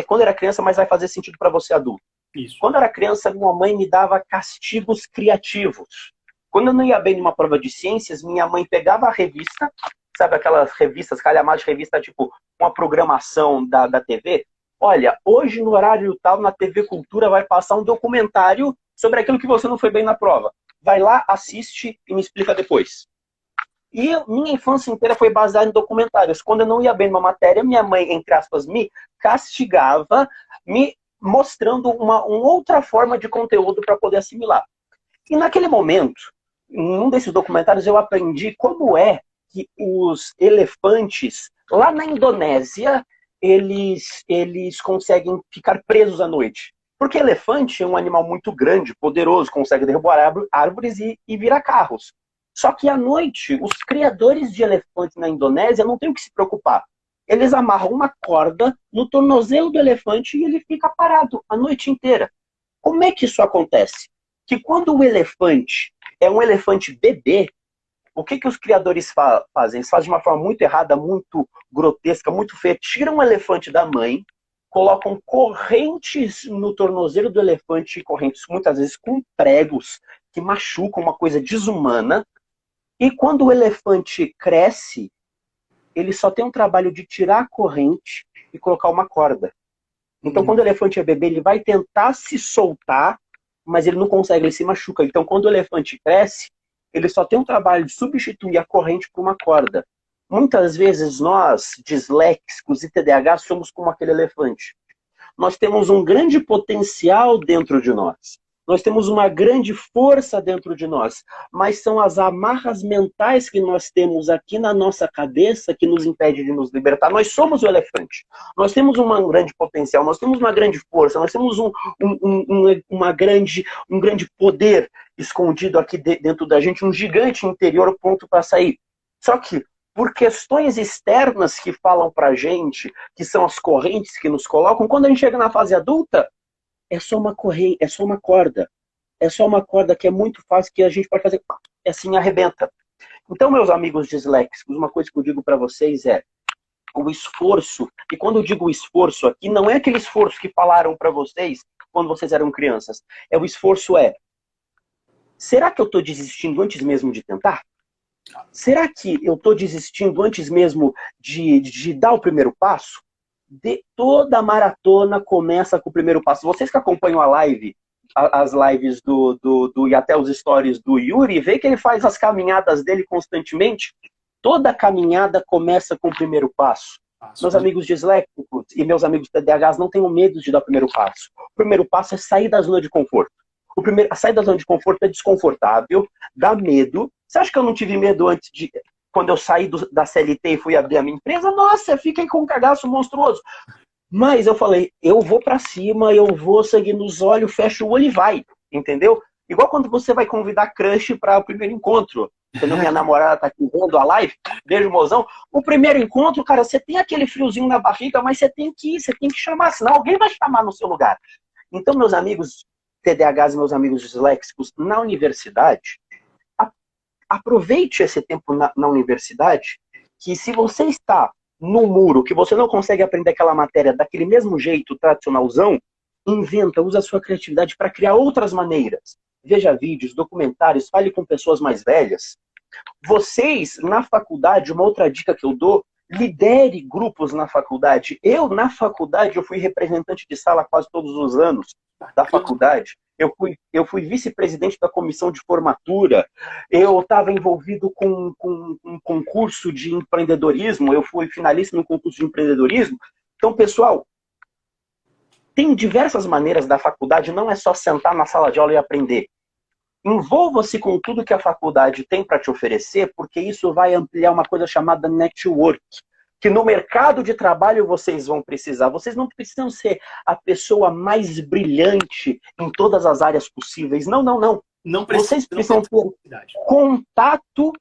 quando eu era criança, mas vai fazer sentido para você adulto. Isso. Quando eu era criança, minha mãe me dava castigos criativos. Quando eu não ia bem numa prova de ciências, minha mãe pegava a revista, sabe aquelas revistas, calhamadas de revista, tipo uma programação da TV? Olha, hoje no horário tal, na TV Cultura, vai passar um documentário sobre aquilo que você não foi bem na prova. Vai lá, assiste e me explica depois. E minha infância inteira foi baseada em documentários. Quando eu não ia bem numa matéria, minha mãe, entre aspas, me castigava, me mostrando uma outra forma de conteúdo para poder assimilar. E naquele momento, em um desses documentários, eu aprendi como é que os elefantes, lá na Indonésia, eles conseguem ficar presos à noite. Porque elefante é um animal muito grande, poderoso, consegue derrubar árvores e virar carros. Só que à noite, os criadores de elefante na Indonésia não têm o que se preocupar. Eles amarram uma corda no tornozelo do elefante e ele fica parado a noite inteira. Como é que isso acontece? Que quando o elefante é um elefante bebê, o que os criadores fazem? Eles fazem de uma forma muito errada, muito grotesca, muito feia. Tiram o elefante da mãe, colocam correntes no tornozelo do elefante, correntes muitas vezes com pregos, que machucam, uma coisa desumana. E quando o elefante cresce, ele só tem um trabalho de tirar a corrente e colocar uma corda. Então, quando o elefante é bebê, ele vai tentar se soltar, mas ele não consegue, ele se machuca. Então, quando o elefante cresce, ele só tem um trabalho de substituir a corrente por uma corda. Muitas vezes nós, disléxicos e TDAH, somos como aquele elefante. Nós temos um grande potencial dentro de nós. Nós temos uma grande força dentro de nós, mas são as amarras mentais que nós temos aqui na nossa cabeça que nos impede de nos libertar. Nós somos o elefante. Nós temos um grande potencial, nós temos uma grande força, nós temos um grande poder escondido aqui dentro da gente, um gigante interior pronto para sair. Só que, por questões externas que falam pra gente, que são as correntes que nos colocam, quando a gente chega na fase adulta, é só uma correia, é só uma corda. É só uma corda que é muito fácil, que a gente pode fazer assim, arrebenta. Então, meus amigos disléxicos, uma coisa que eu digo para vocês é o esforço, e quando eu digo esforço aqui, não é aquele esforço que falaram para vocês quando vocês eram crianças. O esforço será que eu estou desistindo antes mesmo de tentar? Será que eu estou desistindo antes mesmo de dar o primeiro passo? Toda a maratona começa com o primeiro passo. Vocês que acompanham a live, as lives e até os stories do Yuri, vê que ele faz as caminhadas dele constantemente. Toda caminhada começa com o primeiro passo. Meus amigos disléxicos e meus amigos TDAHs, não tenham medo de dar o primeiro passo. O primeiro passo é sair da zona de conforto. A sair da zona de conforto é desconfortável, dá medo. Você acha que eu não tive medo antes de... Quando eu saí da CLT e fui abrir a minha empresa, nossa, eu fiquei com um cagaço monstruoso. Mas eu falei, eu vou pra cima, eu vou seguir nos olhos, fecho o olho e vai, entendeu? Igual quando você vai convidar crush para o primeiro encontro. Quando minha namorada tá aqui vendo a live, beijo, mozão. O primeiro encontro, cara, você tem aquele friozinho na barriga, mas você tem que ir, você tem que chamar, senão alguém vai chamar no seu lugar. Então, meus amigos TDAHs e meus amigos disléxicos, na universidade, aproveite esse tempo na universidade, que se você está no muro, que você não consegue aprender aquela matéria daquele mesmo jeito tradicionalzão, inventa, usa a sua criatividade para criar outras maneiras. Veja vídeos, documentários, fale com pessoas mais velhas. Vocês, na faculdade, uma outra dica que eu dou, lidere grupos na faculdade. Na faculdade, eu fui representante de sala quase todos os anos da faculdade. Eu fui vice-presidente da comissão de formatura, eu estava envolvido com um concurso de empreendedorismo, eu fui finalista no concurso de empreendedorismo. Então, pessoal, tem diversas maneiras da faculdade, não é só sentar na sala de aula e aprender. Envolva-se com tudo que a faculdade tem para te oferecer, porque isso vai ampliar uma coisa chamada network, que no mercado de trabalho vocês vão precisar. Vocês não precisam ser a pessoa mais brilhante em todas as áreas possíveis. Não, não, não. Vocês precisam ter contato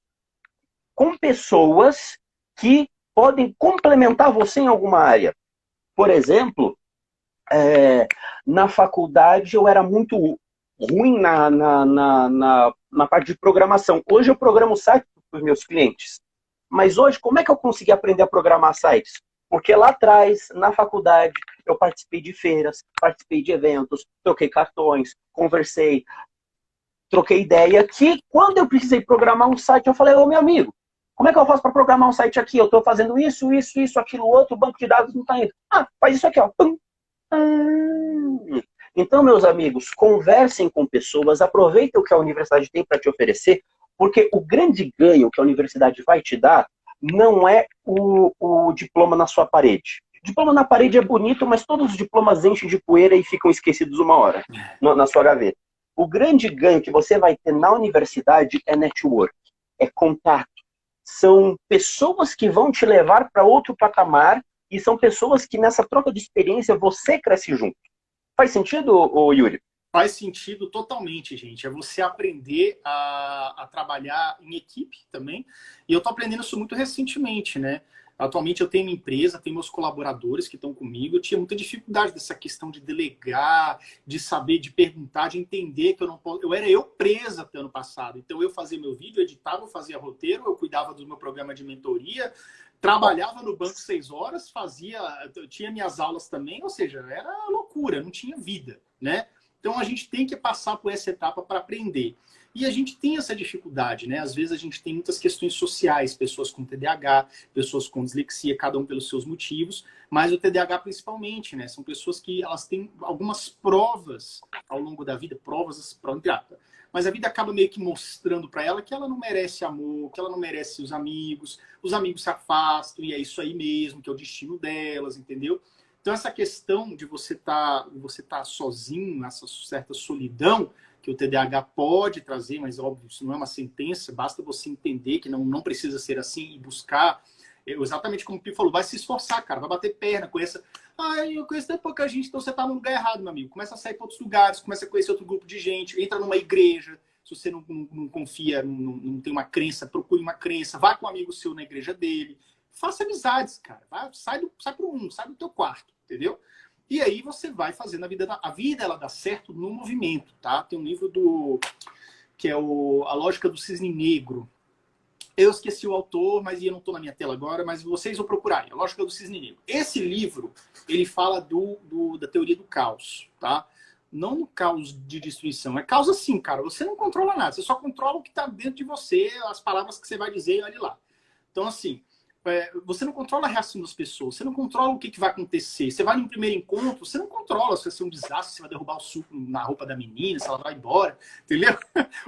com pessoas que podem complementar você em alguma área. Por exemplo, na faculdade eu era muito ruim na parte de programação. Hoje eu programo site para os meus clientes. Mas hoje, como é que eu consegui aprender a programar sites? Porque lá atrás, na faculdade, eu participei de feiras, participei de eventos, troquei cartões, conversei, troquei ideia, que quando eu precisei programar um site, eu falei, ô meu amigo, como é que eu faço para programar um site aqui? Eu estou fazendo isso, aquilo, outro, o banco de dados não está indo. Ah, faz isso aqui, ó. Então, meus amigos, conversem com pessoas, aproveitem o que a universidade tem para te oferecer, porque o grande ganho que a universidade vai te dar não é o diploma na sua parede. O diploma na parede é bonito, mas todos os diplomas enchem de poeira e ficam esquecidos uma hora na sua gaveta. O grande ganho que você vai ter na universidade é network, é contato. São pessoas que vão te levar para outro patamar e são pessoas que nessa troca de experiência você cresce junto. Faz sentido, ô Yuri? Faz sentido totalmente, gente. É você aprender a trabalhar em equipe também. E eu estou aprendendo isso muito recentemente, né? Atualmente eu tenho uma empresa, tenho meus colaboradores que estão comigo. Eu tinha muita dificuldade dessa questão de delegar, de saber, de perguntar, de entender que eu não posso. Eu era presa até ano passado. Então eu fazia meu vídeo, eu editava, eu fazia roteiro, eu cuidava do meu programa de mentoria, trabalhava no banco 6 horas, eu tinha minhas aulas também, ou seja, era loucura, não tinha vida, né? Então a gente tem que passar por essa etapa para aprender. E a gente tem essa dificuldade, né? Às vezes a gente tem muitas questões sociais, pessoas com TDAH, pessoas com dislexia, cada um pelos seus motivos, mas o TDAH principalmente, né? São pessoas que elas têm algumas provas ao longo da vida, provas, mas a vida acaba meio que mostrando para ela que ela não merece amor, que ela não merece os amigos se afastam, e é isso aí mesmo, que é o destino delas, entendeu? Então, essa questão de você tá sozinho, essa certa solidão que o TDAH pode trazer, mas, óbvio, isso não é uma sentença, basta você entender que não precisa ser assim e buscar, exatamente como o Pi falou, vai se esforçar, cara, vai bater perna, eu conheço tão pouca gente, então você tá no lugar errado, meu amigo. Começa a sair para outros lugares, começa a conhecer outro grupo de gente, entra numa igreja, se você não confia, não tem uma crença, procure uma crença, vá com um amigo seu na igreja dele, faça amizades, cara. Sai pro mundo, sai do teu quarto, entendeu? E aí você vai fazendo a vida. A vida, ela dá certo no movimento, tá? Tem um livro que é A Lógica do Cisne Negro. Eu esqueci o autor, mas eu não estou na minha tela agora, mas vocês vão procurar. A Lógica do Cisne Negro. Esse livro, ele fala da teoria do caos, tá? Não no caos de destruição. É caos assim, cara. Você não controla nada. Você só controla o que está dentro de você, as palavras que você vai dizer e olha lá. Então, assim, você não controla a reação das pessoas, você não controla o que vai acontecer. Você vai num primeiro encontro, você não controla se vai ser um desastre, se vai derrubar o suco na roupa da menina, se ela vai embora, entendeu?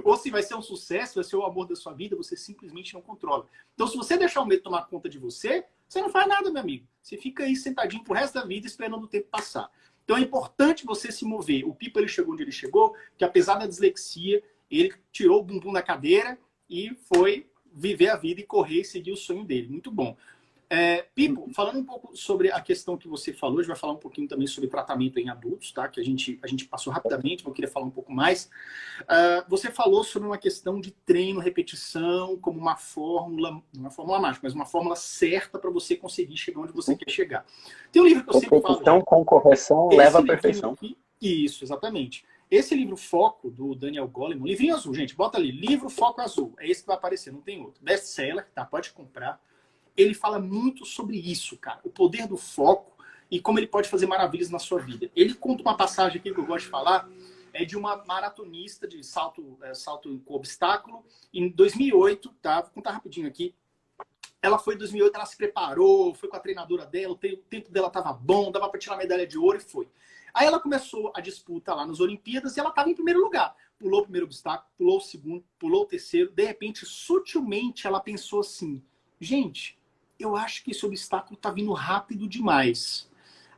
Ou se vai ser um sucesso, vai ser o amor da sua vida, você simplesmente não controla. Então, se você deixar o medo tomar conta de você, você não faz nada, meu amigo. Você fica aí sentadinho pro resto da vida esperando o tempo passar. Então, é importante você se mover. O Pipo, ele chegou onde ele chegou, que apesar da dislexia, ele tirou o bumbum da cadeira e foi viver a vida e correr e seguir o sonho dele. Muito bom. Pipo, falando um pouco sobre a questão que você falou, a gente vai falar um pouquinho também sobre tratamento em adultos, tá? Que a gente passou rapidamente, mas eu queria falar um pouco mais. Você falou sobre uma questão de treino, repetição, como uma fórmula, não uma fórmula mágica, mas uma fórmula certa para você conseguir chegar onde você quer chegar. Tem um livro que eu sempre falo... Repetição com correção leva à perfeição. Aqui, isso, exatamente. Esse livro Foco, do Daniel Goleman, livrinho azul, gente, bota ali, livro Foco Azul, é esse que vai aparecer, não tem outro. Best-seller, tá? Pode comprar. Ele fala muito sobre isso, cara, o poder do foco e como ele pode fazer maravilhas na sua vida. Ele conta uma passagem aqui que eu gosto de falar, é de uma maratonista de salto com obstáculo, em 2008, tá? Vou contar rapidinho aqui. Ela foi em 2008, ela se preparou, foi com a treinadora dela, o tempo dela estava bom, dava para tirar a medalha de ouro e foi. Aí ela começou a disputa lá nas Olimpíadas e ela estava em primeiro lugar. Pulou o primeiro obstáculo, pulou o segundo, pulou o terceiro. De repente, sutilmente, ela pensou assim, gente, eu acho que esse obstáculo está vindo rápido demais.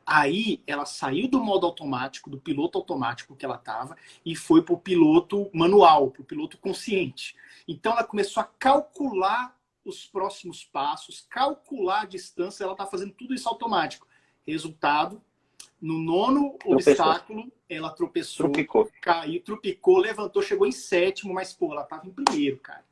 Aí ela saiu do modo automático, do piloto automático que ela estava, e foi para o piloto manual, para o piloto consciente. Então ela começou a calcular os próximos passos, calcular a distância, ela está fazendo tudo isso automático. Resultado, no nono obstáculo, ela tropeçou, caiu, trupicou, levantou, chegou em sétimo, mas, pô, ela estava em primeiro, cara.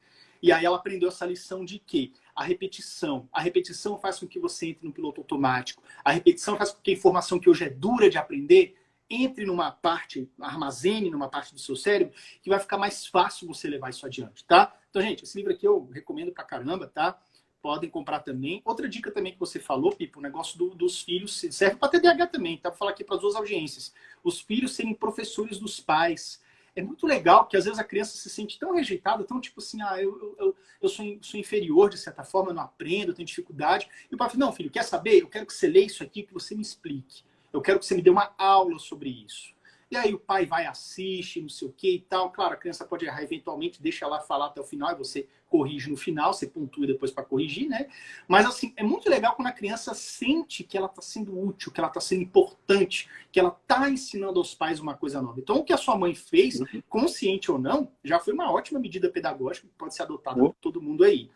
E aí ela aprendeu essa lição de quê? A repetição. A repetição faz com que você entre no piloto automático. A repetição faz com que a informação que hoje é dura de aprender entre numa parte, armazene numa parte do seu cérebro, que vai ficar mais fácil você levar isso adiante, tá? Então, gente, esse livro aqui eu recomendo pra caramba, tá? Podem comprar também. Outra dica também que você falou, Pipo, o negócio dos filhos, serve para TDAH também, tá? Vou falar aqui para as duas audiências. Os filhos serem professores dos pais. É muito legal, porque às vezes a criança se sente tão rejeitada, tão tipo assim, eu sou inferior de certa forma, eu não aprendo, eu tenho dificuldade. E o pai fala, não, filho, quer saber? Eu quero que você leia isso aqui, que você me explique. Eu quero que você me dê uma aula sobre isso. E aí o pai vai, assiste, não sei o que e tal. Claro, a criança pode errar eventualmente, deixa ela falar até o final e você corrige no final, você pontua depois para corrigir, né? Mas assim, é muito legal quando a criança sente que ela está sendo útil, que ela está sendo importante, que ela está ensinando aos pais uma coisa nova. Então o que a sua mãe fez, consciente ou não, já foi uma ótima medida pedagógica que pode ser adotada por todo mundo aí.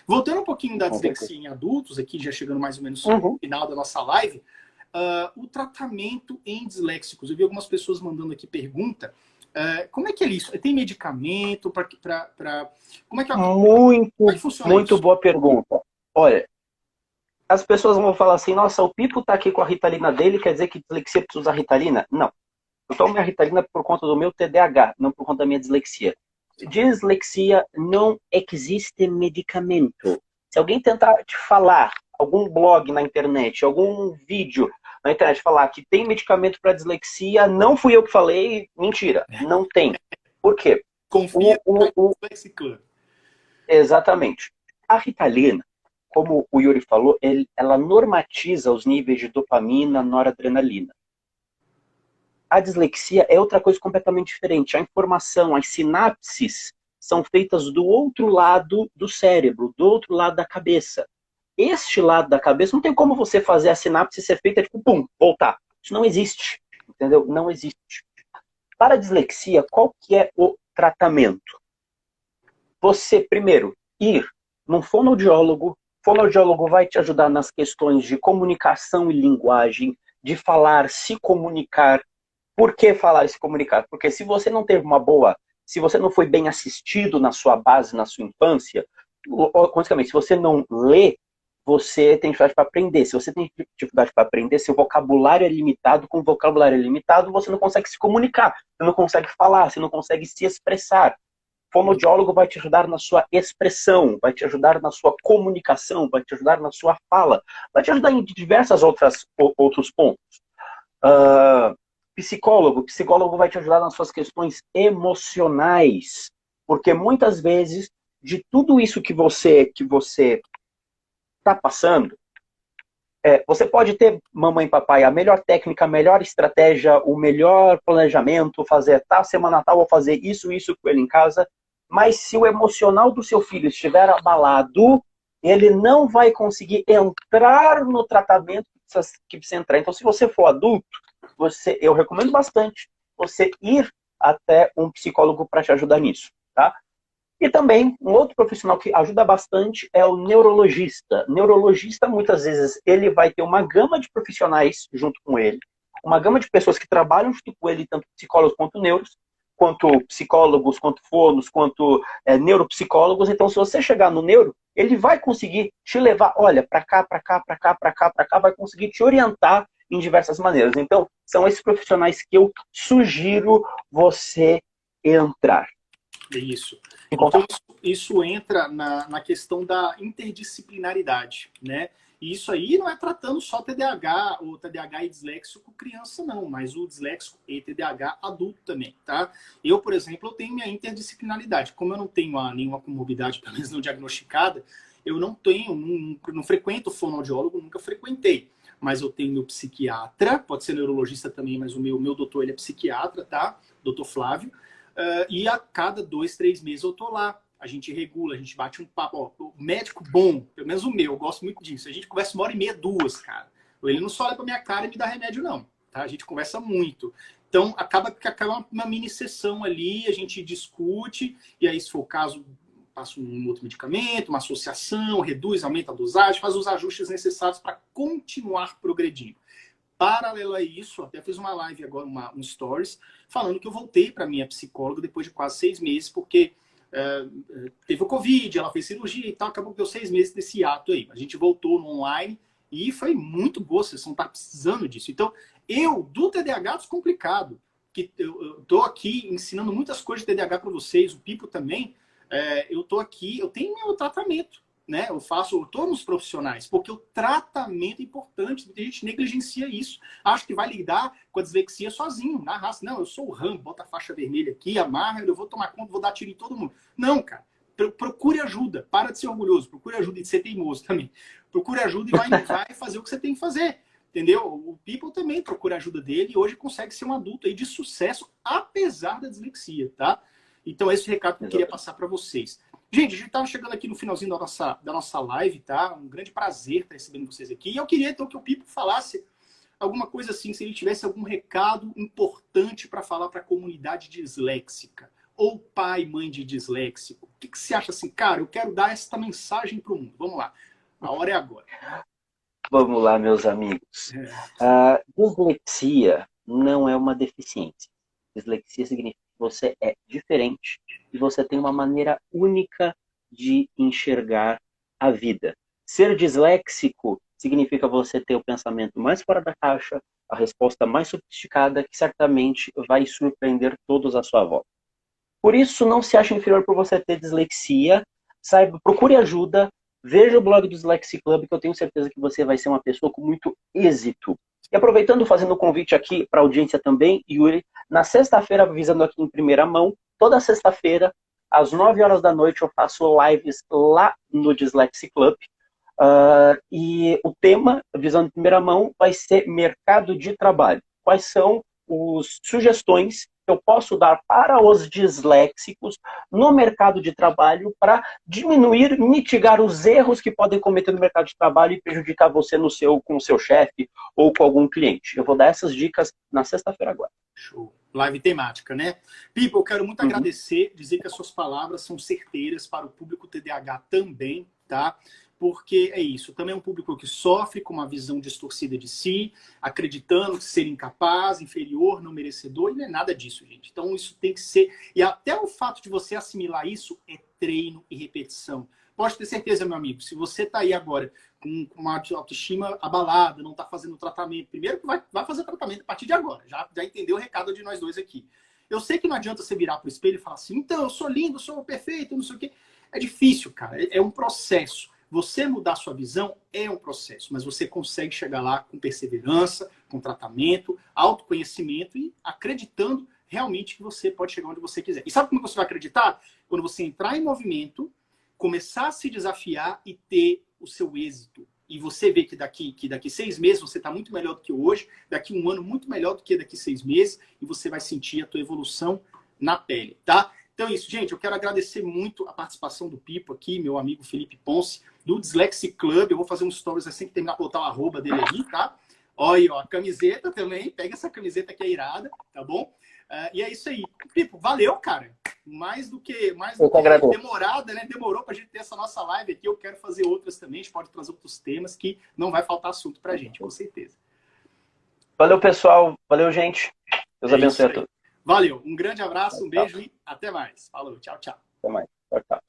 Voltando um pouquinho da dislexia em adultos, aqui já chegando mais ou menos no final da nossa live, o tratamento em disléxicos. Eu vi algumas pessoas mandando aqui pergunta. Como é que é isso? Tem medicamento para... Como é que funciona Muito isso? boa pergunta. Olha, as pessoas vão falar assim, nossa, o Pipo tá aqui com a Ritalina dele, quer dizer que dislexia precisa usar Ritalina? Não. Eu tomo minha Ritalina por conta do meu TDAH, não por conta da minha dislexia. Dislexia não existe medicamento. Se alguém tentar te falar, algum blog na internet, algum vídeo na internet falar que tem medicamento para dislexia, não fui eu que falei, mentira, não tem. Por quê? Confia no Dislexiclan. Exatamente. A Ritalina, como o Yuri falou, ela normatiza os níveis de dopamina, noradrenalina. A dislexia é outra coisa completamente diferente. A informação, as sinapses são feitas do outro lado do cérebro, do outro lado da cabeça. Este lado da cabeça não tem como você fazer a sinapse ser feita tipo, pum, voltar. Isso não existe, entendeu? Não existe. Para a dislexia, qual que é o tratamento? Você, primeiro, ir num fonoaudiólogo. O fonoaudiólogo vai te ajudar nas questões de comunicação e linguagem, de falar, se comunicar. Por que falar e se comunicar? Porque se você não teve uma boa, se você não foi bem assistido na sua base, na sua infância, consequentemente, se você não lê, você tem dificuldade para aprender. Se você tem dificuldade para aprender, seu vocabulário é limitado. Com vocabulário limitado, você não consegue se comunicar, você não consegue falar, você não consegue se expressar. O fonoaudiólogo vai te ajudar na sua expressão, vai te ajudar na sua comunicação, vai te ajudar na sua fala, vai te ajudar em diversos outros pontos. Psicólogo vai te ajudar nas suas questões emocionais, porque muitas vezes de tudo isso que você está passando, você pode ter, mamãe e papai, a melhor técnica, a melhor estratégia, o melhor planejamento, fazer semana Natal, vou fazer isso com ele em casa, mas se o emocional do seu filho estiver abalado, ele não vai conseguir entrar no tratamento que precisa entrar. Então, se você for adulto, eu recomendo bastante você ir até um psicólogo para te ajudar nisso, tá? E também, um outro profissional que ajuda bastante é o neurologista. Neurologista, muitas vezes, ele vai ter uma gama de profissionais junto com ele, uma gama de pessoas que trabalham junto com ele, tanto psicólogos quanto neuros, quanto psicólogos, quanto fonos, quanto neuropsicólogos. Então, se você chegar no neuro, ele vai conseguir te levar, olha, para cá, para cá, para cá, para cá, para cá, vai conseguir te orientar em diversas maneiras. Então, são esses profissionais que eu sugiro você entrar. Isso. Então, isso entra na questão da interdisciplinaridade, né? E isso aí não é tratando só TDAH ou TDAH e disléxico criança, não, mas o disléxico e TDAH adulto também, tá? Eu, por exemplo, eu tenho minha interdisciplinaridade. Como eu não tenho nenhuma comorbidade, pelo menos não diagnosticada, eu não frequento fonoaudiólogo, nunca frequentei. Mas eu tenho meu psiquiatra, pode ser neurologista também, mas o meu doutor, ele é psiquiatra, tá? Doutor Flávio. E a cada 2, 3 meses eu tô lá. A gente regula, a gente bate um papo. Ó, o médico bom, pelo menos o meu, eu gosto muito disso. A gente conversa 1h30, 2, cara. Ele não só olha pra minha cara e me dá remédio, não. Tá? A gente conversa muito. Então, acaba uma mini sessão ali, a gente discute, e aí, se for o caso, passa um outro medicamento, uma associação, reduz, aumenta a dosagem, faz os ajustes necessários para continuar progredindo. Paralelo a isso, até fiz uma live agora, um stories, falando que eu voltei para minha psicóloga depois de quase 6 meses, porque teve o Covid, ela fez cirurgia e tal, acabou que deu 6 meses desse ato aí. A gente voltou no online e foi muito boa, vocês não estão precisando disso. Então, do TDAH, descomplicado, que eu tô aqui ensinando muitas coisas de TDAH para vocês, o Pipo também, eu tô aqui, eu tenho meu tratamento. Né? Eu tô nos profissionais, porque o tratamento é importante, muita gente negligencia isso, acha que vai lidar com a dislexia sozinho, na raça. Não, eu sou o Rambo, bota a faixa vermelha aqui, amarra, eu vou tomar conta, vou dar tiro em todo mundo. Não, cara, procure ajuda, para de ser orgulhoso, procure ajuda e de ser teimoso também. Procure ajuda e vai fazer o que você tem que fazer, entendeu? O People também procura ajuda dele e hoje consegue ser um adulto aí de sucesso, apesar da dislexia, tá? Então esse é o recado que eu queria passar para vocês. Gente, a gente estava chegando aqui no finalzinho da nossa live, tá? Um grande prazer estar recebendo vocês aqui. E eu queria, então, que o Pipo falasse alguma coisa assim, se ele tivesse algum recado importante para falar para a comunidade disléxica. Ou pai, mãe de disléxico. O que você acha assim? Cara, eu quero dar esta mensagem para o mundo. Vamos lá. A hora é agora. Vamos lá, meus amigos. Dislexia não é uma deficiência. Dislexia significa que você é diferente e você tem uma maneira única de enxergar a vida. Ser disléxico significa você ter o pensamento mais fora da caixa, a resposta mais sofisticada, que certamente vai surpreender todos à sua volta. Por isso, não se ache inferior por você ter dislexia. Saiba, procure ajuda. Veja o blog do Dyslexia Club, que eu tenho certeza que você vai ser uma pessoa com muito êxito. E aproveitando, fazendo o convite aqui para a audiência também, Yuri, na sexta-feira, avisando aqui em primeira mão, toda sexta-feira, às 9 horas da noite, eu faço lives lá no Dyslexia Club. E o tema, visando em primeira mão, vai ser mercado de trabalho. Quais são as sugestões que eu posso dar para os disléxicos no mercado de trabalho para diminuir, mitigar os erros que podem cometer no mercado de trabalho e prejudicar você com o seu chefe ou com algum cliente. Eu vou dar essas dicas na sexta-feira agora. Show. Live temática, né? Pipo, eu quero muito agradecer, dizer que as suas palavras são certeiras para o público TDAH também, tá? Porque é isso, também é um público que sofre com uma visão distorcida de si, acreditando ser incapaz, inferior, não merecedor, e não é nada disso, gente. Então isso tem que ser... E até o fato de você assimilar isso é treino e repetição. Pode ter certeza, meu amigo, se você está aí agora com uma autoestima abalada, não está fazendo tratamento, primeiro que vai fazer tratamento a partir de agora, já entendeu o recado de nós dois aqui. Eu sei que não adianta você virar para o espelho e falar assim, então, eu sou lindo, eu sou perfeito, não sei o quê. É difícil, cara, é um processo. Você mudar sua visão é um processo, mas você consegue chegar lá com perseverança, com tratamento, autoconhecimento e acreditando realmente que você pode chegar onde você quiser. E sabe como você vai acreditar? Quando você entrar em movimento, começar a se desafiar e ter o seu êxito. E você vê que daqui 6 meses você está muito melhor do que hoje, daqui 1 ano muito melhor do que daqui 6 meses, e você vai sentir a tua evolução na pele, tá? Então é isso, gente. Eu quero agradecer muito a participação do Pipo aqui, meu amigo Felipe Ponce, do Dyslexia Club. Eu vou fazer um stories assim que terminar, botar o arroba dele aí, tá? Olha aí, ó, a camiseta também. Pega essa camiseta que é irada, tá bom? E é isso aí. Pipo, valeu, cara. Mais do que demorada, né? Demorou pra gente ter essa nossa live aqui. Eu quero fazer outras também. A gente pode trazer outros temas que não vai faltar assunto pra gente, com certeza. Valeu, pessoal. Valeu, gente. Deus abençoe a todos. Valeu. Um grande abraço, um beijo e até mais. Falou. Tchau, tchau. Até mais. Tchau, tchau.